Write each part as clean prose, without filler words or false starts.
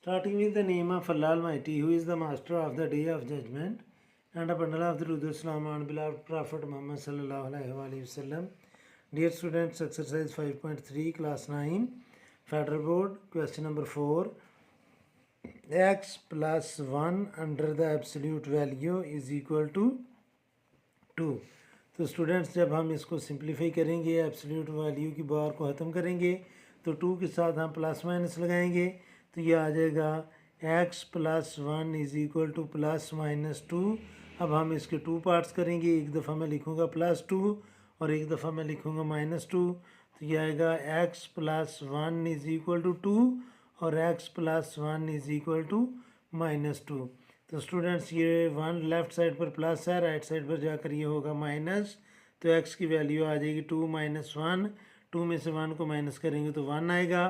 Starting with the name of Allah Almighty, who is the master of the day of judgment, and a bundle of the Rudu Salam on beloved Prophet Muhammad Sallallahu Alaihi Wasallam. Dear students, exercise 5.3, class 9, Federal Board, question number 4. X plus 1 under the absolute value is equal to 2. तो students जब हम इसको simplify करेंगे, absolute value की बार को ख़त्म करेंगे तो 2 के साथ हम प्लस माइनस लगाएंगे तो ये आ जाएगा x plus 1 is equal two plus minus 2। अब हम इसके 2 पार्ट्स करेंगे, एक दफ़ा मैं लिखूँगा प्लस 2 और एक दफ़ा मैं लिखूँगा माइनस 2। तो ये आएगा x plus 1 is equal to 2 और x plus 1 is equal to minus 2। तो स्टूडेंट्स ये 1 लेफ़्ट साइड पर प्लस है, राइट साइड पर जाकर ये होगा माइनस। तो x की वैल्यू आ जाएगी 2 माइनस 1। 2 में से 1 को माइनस करेंगे तो 1 आएगा।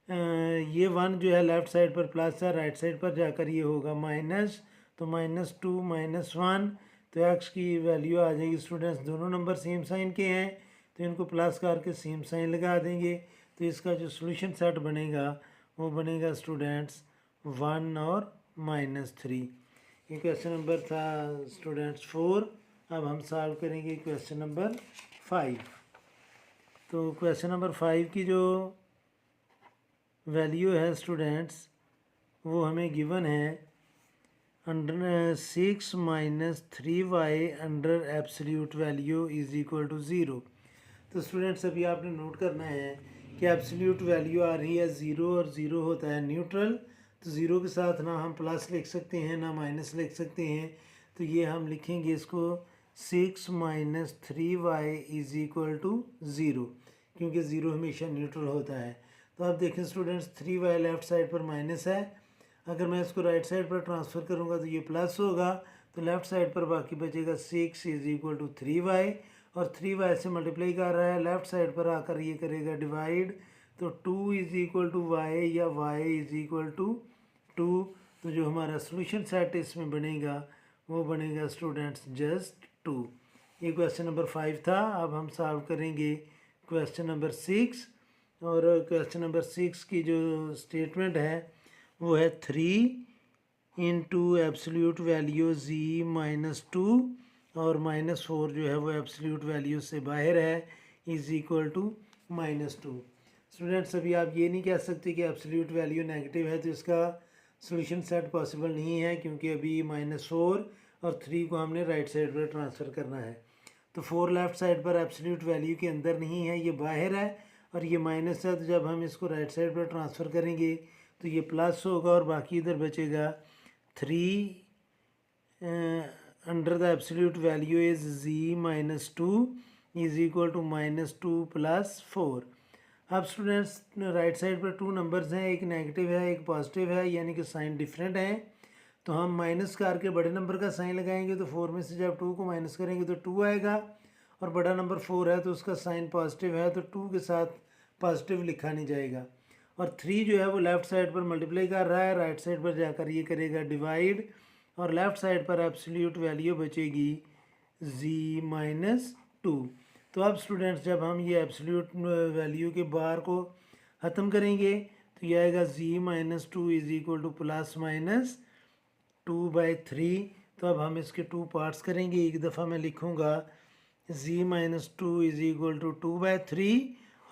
ये 1 जो है लेफ़्ट साइड पर प्लस है, राइट साइड पर जाकर ये होगा माइनस। तो माइनस 2 माइनस 1, तो x की वैल्यू आ जाएगी स्टूडेंट्स, दोनों नंबर सेम साइन के हैं तो इनको प्लस करके सेम साइन लगा देंगे। तो इसका जो सोल्यूशन सेट बनेगा वो बनेगा स्टूडेंट्स 1 और माइनस 3। ये क्वेश्चन नंबर था स्टूडेंट्स 4। अब हम सॉल्व करेंगे क्वेश्चन नंबर 5। तो क्वेश्चन नंबर 5 की जो वैल्यू है स्टूडेंट्स वो हमें गिवन है under 6 minus 3y under absolute value is equal to 0। तो स्टूडेंट्स अभी आपने नोट करना है कि एब्सोल्यूट वैल्यू आ रही है 0 और 0 होता है न्यूट्रल। तो 0 के साथ ना हम प्लस लिख सकते हैं ना माइनस लिख सकते हैं। तो ये हम लिखेंगे इसको 6 minus 3y is equal to 0, क्योंकि 0 हमेशा न्यूट्रल होता है। तो आप देखें स्टूडेंट्स 3y लेफ़्ट साइड पर माइनस है, अगर मैं इसको राइट साइड पर ट्रांसफ़र करूँगा तो ये प्लस होगा। तो लेफ़्ट साइड पर बाकी बचेगा 6 इज़ इक्वल टू 3y और 3y से मल्टीप्लाई कर रहा है, लेफ़्ट साइड पर आकर ये करेगा डिवाइड। तो 2 इज़ इक्वल टू y या y इज़ इक्वल टू 2। तो जो हमारा सोल्यूशन सेट इसमें बनेगा वो बनेगा स्टूडेंट्स जस्ट 2। ये क्वेश्चन नंबर 5 था। अब हम सॉल्व करेंगे क्वेश्चन नंबर 6। और क्वेश्चन नंबर 6 की जो स्टेटमेंट है वो है 3 into absolute value z minus 2 और माइनस 4 जो है वो एब्सोल्यूट वैल्यू से बाहर है is equal to minus 2। Students अभी आप ये नहीं कह सकते कि एब्सोल्यूट वैल्यू नेगेटिव है तो इसका सोल्यूशन सेट पॉसिबल नहीं है, क्योंकि अभी माइनस 4 और 3 को हमने राइट साइड पर ट्रांसफ़र करना है। तो 4 लेफ़्ट साइड पर एब्सोल्यूट वैल्यू के अंदर नहीं है, ये बाहर है और ये माइनस है। तो जब हम इसको राइट साइड पर ट्रांसफ़र करेंगे तो ये प्लस होगा और बाकी इधर बचेगा 3 under the absolute value is z minus 2 is equal to minus 2 plus 4। अब स्टूडेंट्स राइट साइड पर 2 नंबर्स हैं, एक नेगेटिव है एक पॉजिटिव है, यानी कि साइन डिफरेंट हैं। तो हम माइनस करके बड़े नंबर का साइन लगाएंगे तो 4 में से जब 2 को माइनस करेंगे तो 2 आएगा और बड़ा नंबर 4 है तो उसका साइन पॉजिटिव है, तो 2 के साथ पॉजिटिव लिखा नहीं जाएगा। और 3 जो है वो लेफ़्ट साइड पर मल्टीप्लाई कर रहा है, राइट साइड पर जाकर ये करेगा डिवाइड और लेफ़्ट साइड पर एब्सोल्यूट वैल्यू बचेगी z माइनस 2। तो अब स्टूडेंट्स जब हम ये एब्सोल्यूट वैल्यू के बार को ख़त्म करेंगे तो ये आएगा z minus 2 is equal two plus minus 2/3। तो अब हम इसके 2 पार्ट्स करेंगे, एक दफ़ा मैं लिखूँगा z minus 2 is equal to 2/3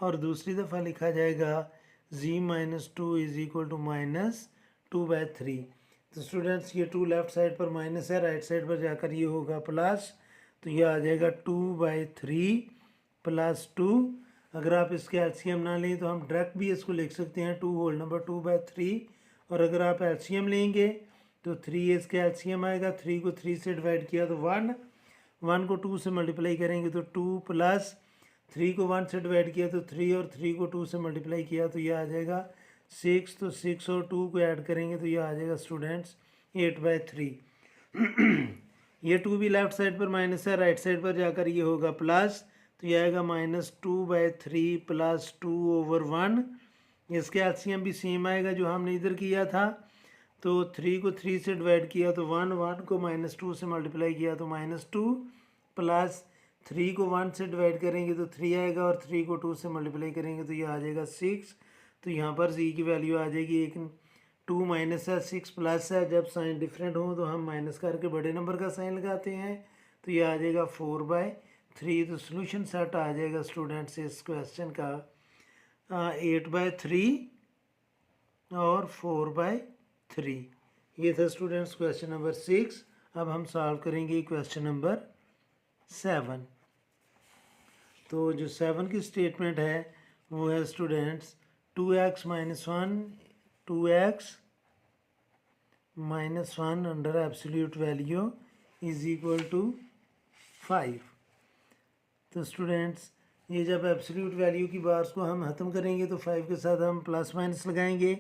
और दूसरी दफ़ा लिखा जाएगा z minus 2 is equal to minus 2/3। तो स्टूडेंट्स ये 2 लेफ़्ट साइड पर माइनस है, राइट साइड पर जाकर ये होगा प्लस। तो ये आ जाएगा 2/3 प्लस 2। अगर आप इसके एलसीएम ना लें तो हम डायरेक्ट भी इसको लिख सकते हैं 2 होल नंबर 2/3। और अगर आप एलसीएम लेंगे तो 3 इसके एलसीएम आएगा, 3 को 3 से डिवाइड किया तो 1, 1 को 2 से मल्टीप्लाई करेंगे तो 2 प्लस 3 को 1 से डिवाइड किया तो 3 और 3 को 2 से मल्टीप्लाई किया तो ये आ जाएगा 6। तो 6 और 2 को ऐड करेंगे तो ये आ जाएगा स्टूडेंट्स 8/3। ये 2 भी लेफ़्ट साइड पर माइनस है, राइट साइड पर जाकर ये होगा प्लस। तो ये आएगा माइनस 2/3 प्लस 2/1। इसके एलसीएम भी सेम आएगा जो हमने इधर किया था। तो 3 को 3 से डिवाइड किया तो 1, 1 को माइनस 2 से मल्टीप्लाई किया तो माइनस 2 प्लस 3 को 1 से डिवाइड करेंगे तो 3 आएगा और 3 को 2 से मल्टीप्लाई करेंगे तो ये आ जाएगा 6। तो यहाँ पर z की वैल्यू आ जाएगी 1 2 माइनस है, 6 प्लस है। जब साइन डिफरेंट हो तो हम माइनस करके बड़े नंबर का साइन लगाते हैं, तो ये आ जाएगा 4/3। तो सोल्यूशन सेट आ जाएगा स्टूडेंट्स इस क्वेश्चन का 8/3 और 4/3। ये था स्टूडेंट्स क्वेश्चन नंबर 6। अब हम सॉल्व करेंगे क्वेश्चन नंबर 7। तो जो 7 की स्टेटमेंट है वो है students 2x - 1 2x - 1 under absolute value is equal to 5। तो स्टूडेंट्स ये जब एब्सोल्यूट वैल्यू की बार्स को हम ख़त्म करेंगे तो 5 के साथ हम प्लस माइनस लगाएंगे,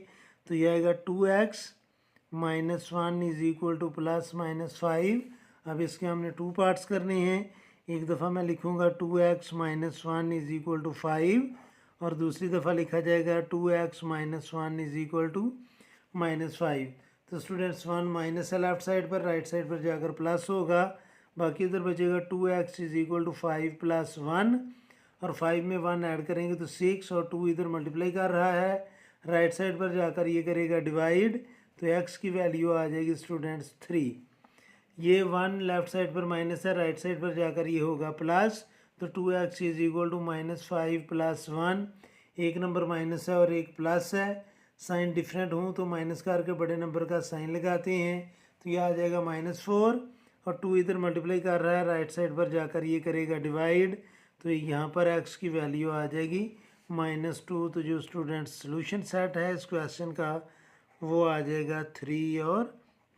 तो ये आएगा 2x - 1 is equal two plus minus 5। अब इसके हमने 2 पार्ट्स करने हैं। एक दफ़ा मैं लिखूँगा 2x - 1 इज इक्वल टू 5 और दूसरी दफ़ा लिखा जाएगा 2x - 1 इज इक्वल टू -5। तो स्टूडेंट्स 1 माइनस है लेफ्ट साइड पर, राइट साइड पर जाकर प्लस होगा। बाकी इधर बचेगा 2x इज इक्वल टू 5 + 1 और 5 में 1 ऐड करेंगे तो 6 और 2 इधर मल्टीप्लाई कर रहा है। राइट साइड पर जाकर ये करेगा डिवाइड, तो x की वैल्यू आ जाएगी स्टूडेंट्स 3। ये 1 लेफ्ट साइड पर माइनस है, राइट साइड पर जाकर ये होगा प्लस, तो 2x इज इक्वल टू -5 + 1। एक नंबर माइनस है और एक प्लस है। साइन डिफरेंट हो तो माइनस करके बड़े नंबर का साइन लगाते हैं, तो ये आ जाएगा -4 और 2 इधर मल्टीप्लाई कर रहा है, राइट साइड पर जाकर ये करेगा डिवाइड, तो यहाँ पर x की वैल्यू आ जाएगी -2। तो जो स्टूडेंट्स सोल्यूशन सेट है इस क्वेश्चन का वो आ जाएगा 3 और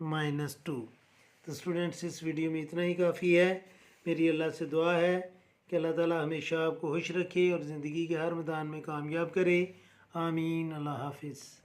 -2। तो स्टूडेंट्स इस वीडियो में इतना ही काफ़ी है। मेरी अल्लाह से दुआ है कि अल्लाह ताला हमेशा आपको खुश रखे और ज़िंदगी के हर मैदान में कामयाब करे। आमीन। अल्लाह हाफिज़।